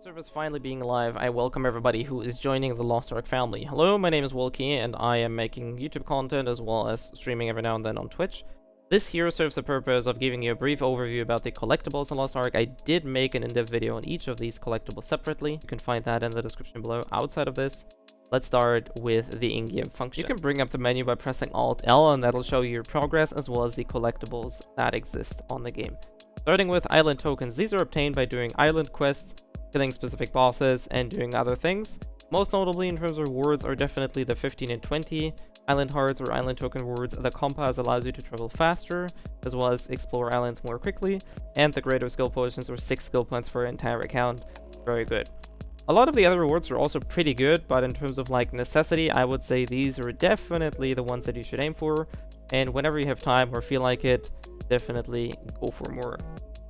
Service finally being live, I welcome everybody who is joining the Lost Ark family. Hello, my name is Wolkie, and I am making YouTube content as well as streaming every now and then on Twitch. This here serves the purpose of giving you a brief overview about the collectibles in Lost Ark. I did make an in-depth video on each of these collectibles separately. You can find that in the description below. Outside of this, let's start with the in-game function. You can bring up the menu by pressing ALT+L, and that'll show you your progress as well as the collectibles that exist on the game. Starting with island tokens, these are obtained by doing island quests, killing specific bosses, and doing other things. Most notably in terms of rewards are definitely the 15 and 20 island hearts or island token rewards. The compass allows you to travel faster, as well as explore islands more quickly, and the greater skill potions or 6 skill points for your entire account. Very good. A lot of the other rewards are also pretty good, but in terms of like necessity, I would say these are definitely the ones that you should aim for, and whenever you have time or feel like it, definitely go for more.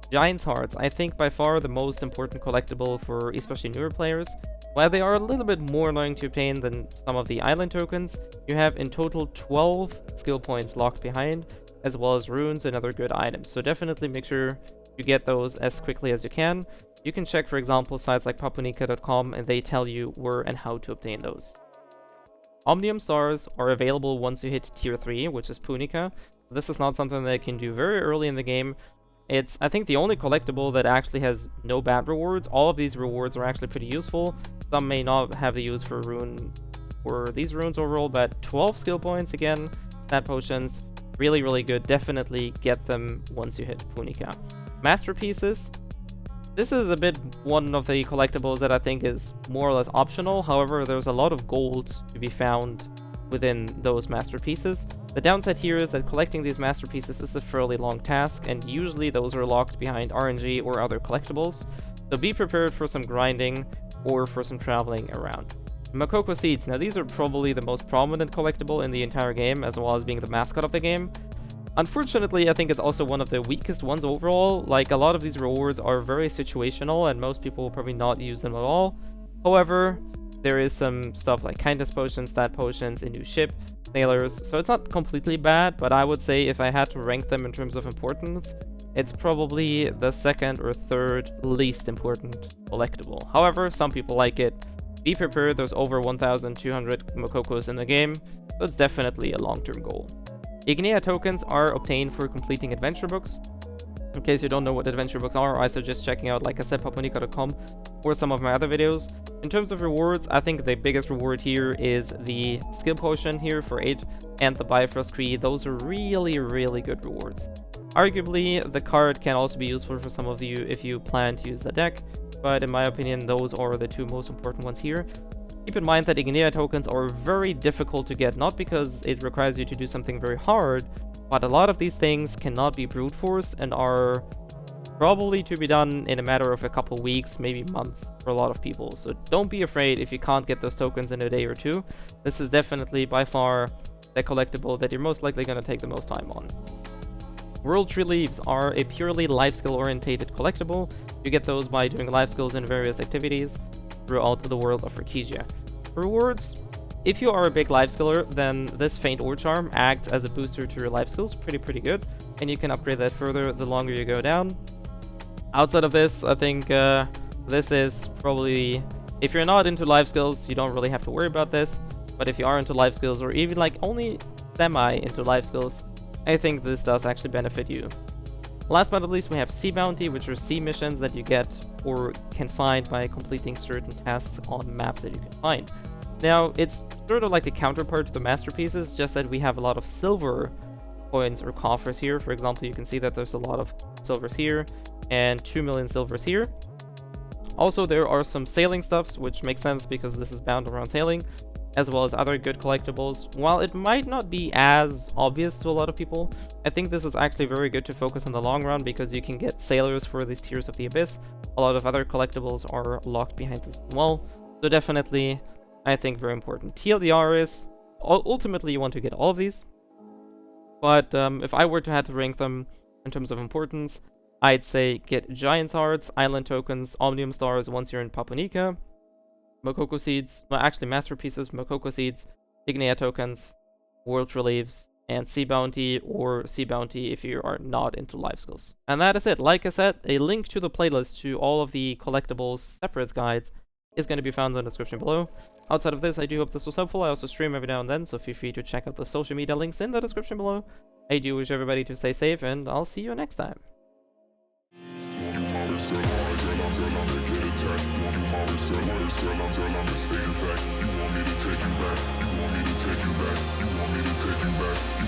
Giant's Hearts, I think by far the most important collectible for especially newer players. While they are a little bit more annoying to obtain than some of the island tokens, you have in total 12 skill points locked behind, as well as runes and other good items. So definitely make sure you get those as quickly as you can. You can check, for example, sites like papunica.com, and they tell you where and how to obtain those. Omnium Stars are available once you hit tier 3, which is Punica. This is not something that you can do very early in the game. It's, I think, the only collectible that actually has no bad rewards. All of these rewards are actually pretty useful. Some may not have the use for these runes overall, but 12 skill points again, stat potions, really good. Definitely get them once you hit Punica. Masterpieces. This is a bit one of the collectibles that I think is more or less optional. However, there's a lot of gold to be found within those masterpieces. The downside here is that collecting these masterpieces is a fairly long task, and usually those are locked behind RNG or other collectibles, so be prepared for some grinding or for some traveling around. Mokoko Seeds, now these are probably the most prominent collectible in the entire game, as well as being the mascot of the game. Unfortunately, I think it's also one of the weakest ones overall. Like, a lot of these rewards are very situational, and most people will probably not use them at all. However, there is some stuff like kindness potions, stat potions, a new ship, sailors, so it's not completely bad, but I would say if I had to rank them in terms of importance, it's probably the second or third least important collectible. However, some people like it. Be prepared, there's over 1,200 Mokokos in the game, so it's definitely a long-term goal. Ignea Tokens are obtained for completing adventure books. In case you don't know what adventure books are, I suggest checking out, like I said, papunica.com or some of my other videos. In terms of rewards, I think the biggest reward here is the skill potion here for 8 and the Bifrost Tree. Those are really good rewards. Arguably, the card can also be useful for some of you if you plan to use the deck, but in my opinion, those are the two most important ones here. Keep in mind that Ignea tokens are very difficult to get, not because it requires you to do something very hard, but a lot of these things cannot be brute forced and are probably to be done in a matter of a couple weeks, maybe months for a lot of people. So don't be afraid if you can't get those tokens in a day or two. This is definitely by far the collectible that you're most likely going to take the most time on. World Tree Leaves are a purely life skill orientated collectible. You get those by doing life skills in various activities throughout the world of Arkesia. Rewards. If you are a big life skiller, then this Faint Ore Charm acts as a booster to your life skills, pretty good, and you can upgrade that further the longer you go down. Outside of this, I think this is probably, if you're not into life skills, you don't really have to worry about this, but if you are into life skills, or even like only semi into life skills, I think this does actually benefit you. Last but not least, we have Sea Bounty, which are sea missions that you get or can find by completing certain tasks on maps that you can find. Now, it's sort of like the counterpart to the masterpieces, just that we have a lot of silver coins or coffers here. For example, you can see that there's a lot of silvers here and 2 million silvers here. Also, there are some sailing stuffs, which makes sense because this is bound around sailing, as well as other good collectibles. While it might not be as obvious to a lot of people, I think this is actually very good to focus in the long run because you can get sailors for these tiers of the abyss. A lot of other collectibles are locked behind this as well, so definitely I think very important. TLDR is, ultimately you want to get all of these, but if I were to have to rank them in terms of importance, I'd say get Giant's Hearts, Island Tokens, Omnium Stars once you're in Papunica, Mokoko Seeds, well actually Masterpieces, Mokoko Seeds, Ignea Tokens, World Tree Leaves, and C Bounty or C Bounty if you are not into life skills. And that is it. Like I said, a link to the playlist to all of the collectibles separate guides is going to be found in the description below. Outside of this, I do hope this was helpful. I also stream every now and then, so feel free to check out the social media links in the description below. I do wish everybody to stay safe, and I'll see you next time. You want me to take you back, you want me to take you back, you want me to take you back.